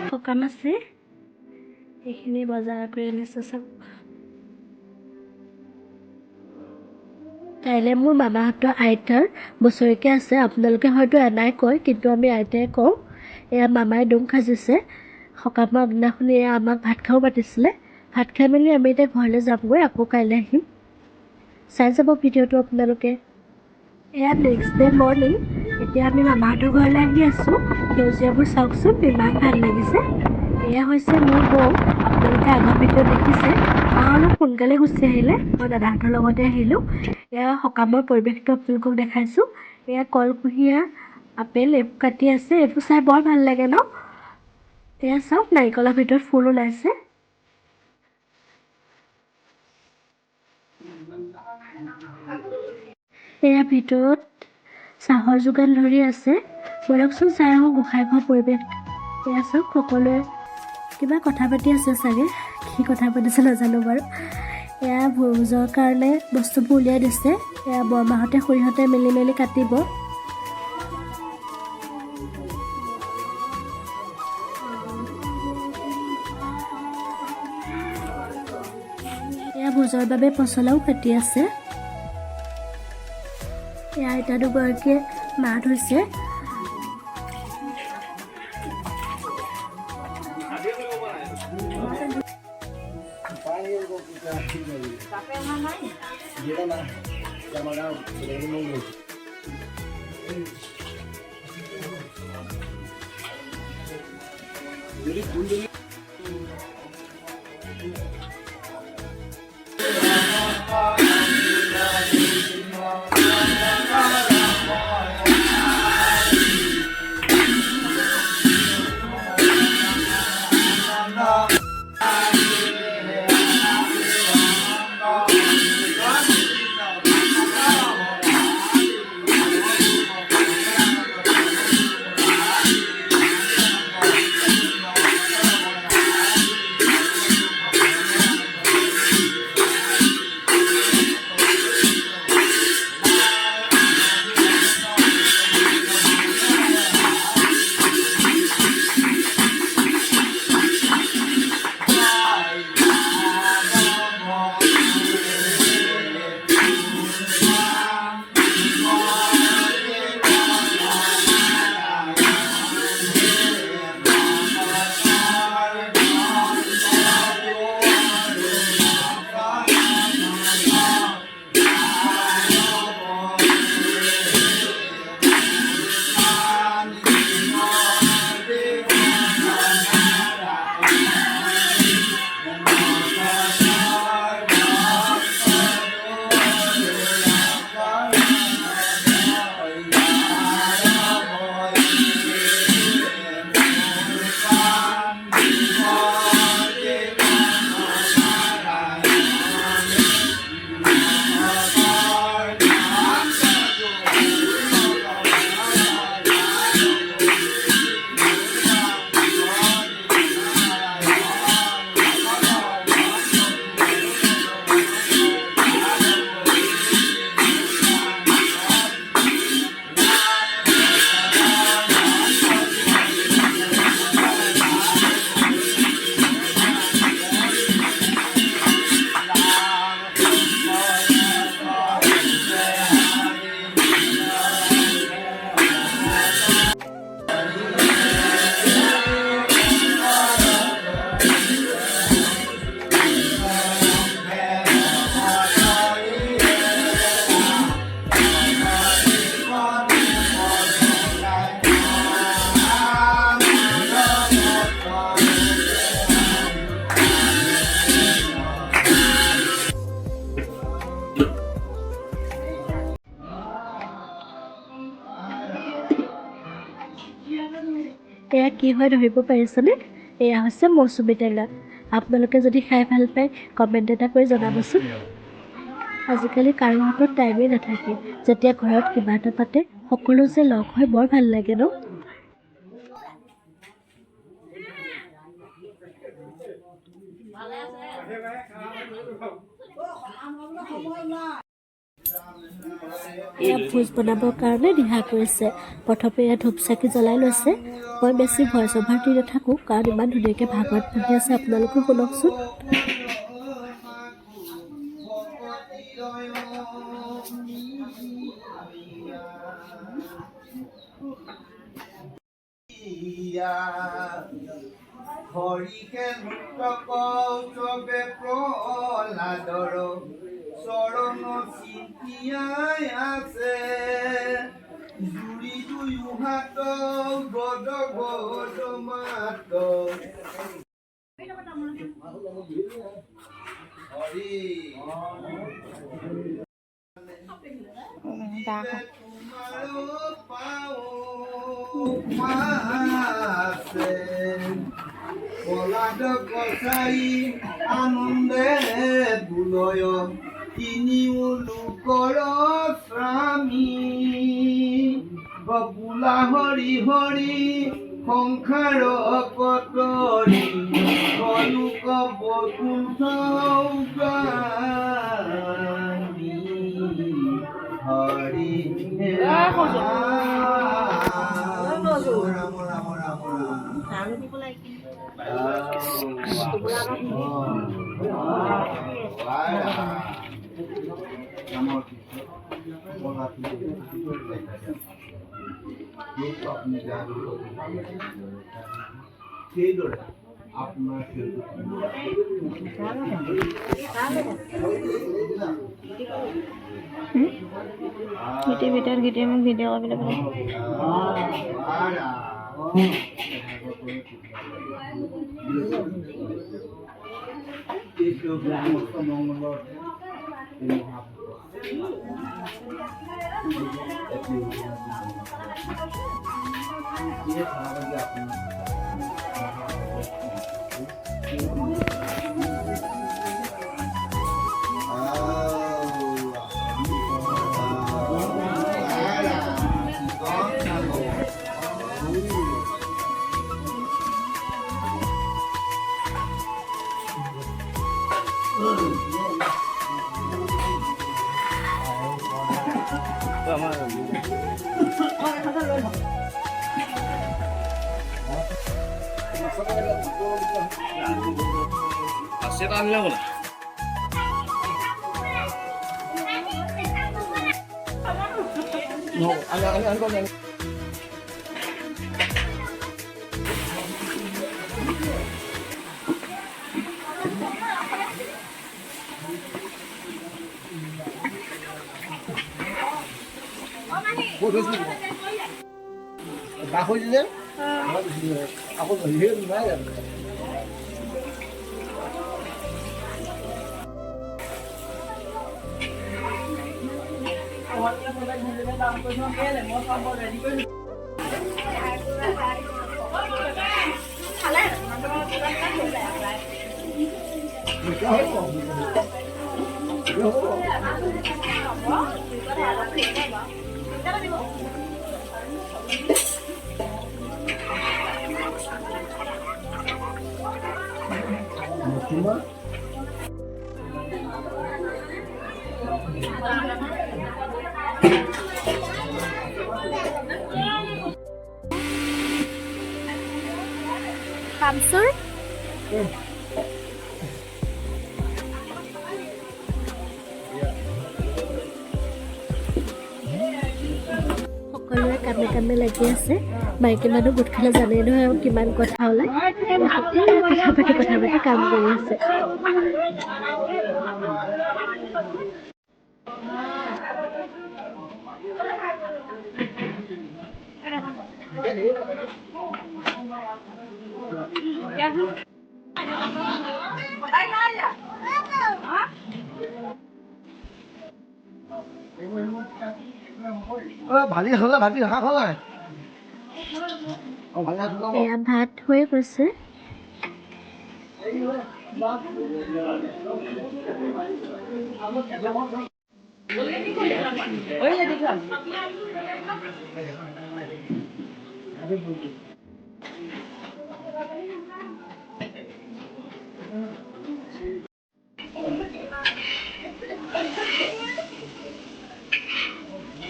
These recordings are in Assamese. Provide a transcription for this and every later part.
সকাম আছে এইখিনি বজাৰ কৰি আনিছোঁ চব। কাইলৈ মোৰ মামাহঁতৰ আইতাৰ বছৰেকীয়া আছে। আপোনালোকে হয়তো এনাই কয়, কিন্তু আমি আইতাই কওঁ। এয়া মামাই দোং সাজিছে। সকামৰ আগদিনাখনি এয়া আমাক ভাত খাব মাতিছিলে। ভাত খাই মেলি আমি এতিয়া ঘৰলৈ যামগৈ, আকৌ কাইলৈ আহিম। চাই যাব ভিডিঅ'টো আপোনালোকে। এয়া নেক্সট ডে মৰ্ণিং। এতিয়া আমি মামাহঁতৰ ঘৰলৈ আহি আছোঁ। সেউজীয়াবোৰ চাওকচোন, ইমান ভাল লাগিছে। এয়া হৈছে মোৰ বৌ। আপোনালোকে আগৰ ভিডিঅ'ত দেখিছে। মা অলপ সোনকালে গুচি আহিলে, মই দাদাহঁতৰ লগতে আহিলোঁ। এয়া সকামৰ পৰিৱেশটো আপোনালোকক দেখাইছোঁ। এয়া কলকুঁহিয়াৰ আপেল এইবোৰ কাটি আছে। এইবোৰ চাই বৰ ভাল লাগে ন? এয়া চাওক, নাৰিকলৰ ভিতৰত ফুল ওলাইছে। এয়া ভিতৰত চাহৰ যোগান ধৰি আছে। বলকচোন চাই আহোঁ গোঁসাই ঘৰৰ পৰিৱেশ। এয়া চাওক, সকলোৱে কিবা কথা পাতি আছে চাগে। কি কথা পাতিছে নাজানো বাৰু। এয়া ভোজৰ কাৰণে বস্তুবোৰ উলিয়াই দিছে। এয়া বৰমাহঁতে খুৰীহঁতে মেলি কাটিব। এয়া ভোজৰ বাবে পচলাও কাটি আছে। এয়া আইতা দুগৰাকীয়ে মাহ ধুইছে। এয়া কি হয় ধৰিব পাৰিছেনে? এয়া হৈছে মৌচুমী টেঙা। আপোনালোকে যদি খাই ভাল পায়, কমেণ্ট এটা কৰি জনাবচোন। আজিকালি কাৰো হাতত টাইমেই নাথাকে। যেতিয়া ঘৰত কিবা এটা পাতে, সকলো যে লগ হৈ বৰ ভাল লাগে ন? এয়া ভোজ বনাবৰ কাৰণে দিহা কৰিছে। প্ৰথমে এয়া ধূপ চাকি জ্বলাই লৈছে। মই বেছি ভইচ অভাৰ দি নাথাকোঁ, কাৰণ ইমান ধুনীয়াকৈ ভাগৱত পঢ়ি আছে, আপোনালোকেও শুনকচোন। হৰিকে চবে প্ৰহ্লাদৰ চৰণ চিন্তিয়াই আছে জুৰি দুয়ো হাত গদ গদ মাত হৰি তোমাৰো পাও মাছে পলাদ কছাই আনন্দে বুলয় তিনিও লোকৰ স্বামী বোলা হৰি হৰি সংসাৰ কতৰি কলুক বকুণ্ঠ হৰি ৰাম ৰাম ৰাম ৰাম সেইদৰে আপোনাৰ গীতে ভিতৰত গীতে মোক ভিডিঅ' কৰিবলৈ Asyik aneh mana? No, aneh kau yang. Bahu je, aku melihat mana. Kamsur? সকলোৱে কামে কামে লাগি আছে। মাইকী মানুহ গোট খালে জানেই নহয় কিমান কথা ওলায়। কথা পাতি কাম কৰি আছে। ভালি খালা ভালি শাক খালা এয়া ভাত হৈ গৈছে।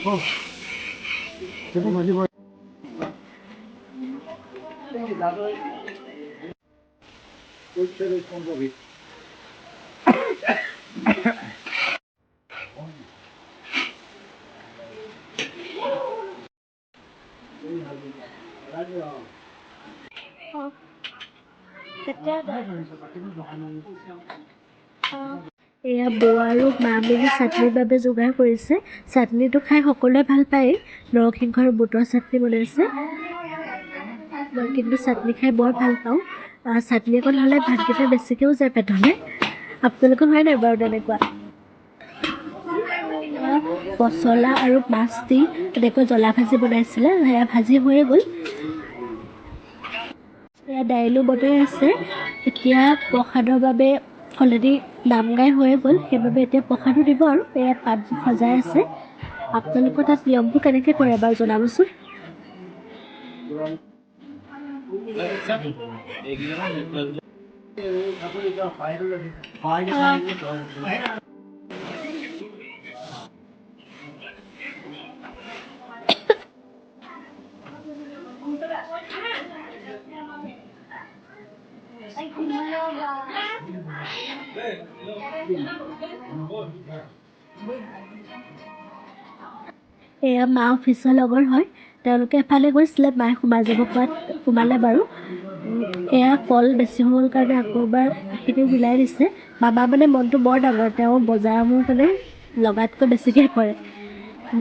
Kita masih boleh. এয়া বৌ আৰু মা মিলি চাটনিৰ বাবে যোগাৰ কৰিছে। চাটনিটো খাই সকলোৱে ভাল পায়। নৰসিংহ আৰু বুটৰ চাটনি বনাইছে। মই কিন্তু চাটনি খাই বৰ ভাল পাওঁ। চাটনি অকণ হ'লে ভাতকেইটা বেছিকৈও যায় পেটলৈ। আপোনালোকৰ হয় নাই বাৰু তেনেকুৱা? পচলা আৰু মাছ দি এনেকৈ জ্বলা ভাজি বনাইছিলে, সেয়া ভাজি হৈয়ে গ'ল। এয়া দাইলো বনাই আছে। এতিয়া প্ৰসাদৰ বাবে অলৰেডি নাম গাই হৈয়ে গ'ল, সেইবাবে এতিয়া প্ৰসাদো দিব আৰু এয়া পাত সজাই আছে। আপোনালোকৰ তাত নিয়মবোৰ কেনেকৈ কৰে বাৰু জনাবচোন। এয়া মা অফিচৰ লগৰ হয়, তেওঁলোকে এফালে গৈছিলে, মায়ে সোমাই যাব পৰাত সোমালে বাৰু। এয়া কল বেছি হ'ল কাৰণে আকৌ এবাৰ সেইখিনি মিলাই দিছে। মামা মানে মনটো বৰ ডাঙৰ, তেওঁ বজাৰবোৰ মানে লগাতকৈ বেছিকৈ কৰে।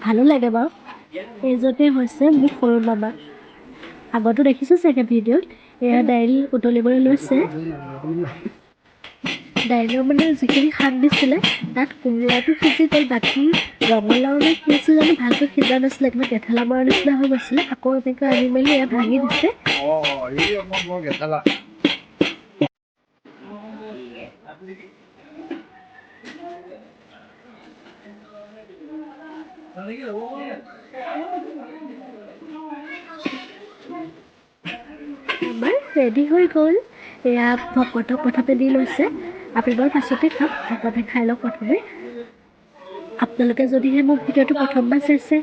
ভালো লাগে বাৰু। এইজনেই হৈছে মোৰ সৰু মামা। আগতো দেখিছোঁ চাগে ভিডিঅ'ত। এয়া দাইল উতলিবলৈ লৈছে। দাইলৰ মানে যিখিনি শাক দিছিলে তাত কোমোৰাটো সিজি গ'ল, বাকী ৰঙালাও নে কি আছিল জানো ভালকৈ সিজা নাছিলে, কিবা গেঠালা মৰাৰ নিচিনা হৈ গৈছিলে। আকৌ এনেকৈ আনি মেলি এয়া ভাঙি দিছে। Ini omong gua gak salah. আমাৰ ৰেডি হৈ গ'ল। এয়া ভকতক প্ৰথমে দি লৈছে। আমি বাৰু পাছতে খাম, ভকতে খাই লওক প্ৰথমে। আপোনালোকে যদিহে মোৰ ভিডিঅ'টো প্ৰথমবাৰ চাইছে,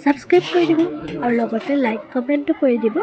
ছাবস্ক্ৰাইব কৰি দিব আৰু লগতে লাইক কমেণ্টটো কৰি দিব।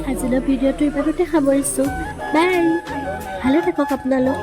আজিলৈ ভিডিঅ'টো ইমানতে সামৰিছোঁ। বাই, ভালে থাকক আপোনালোক।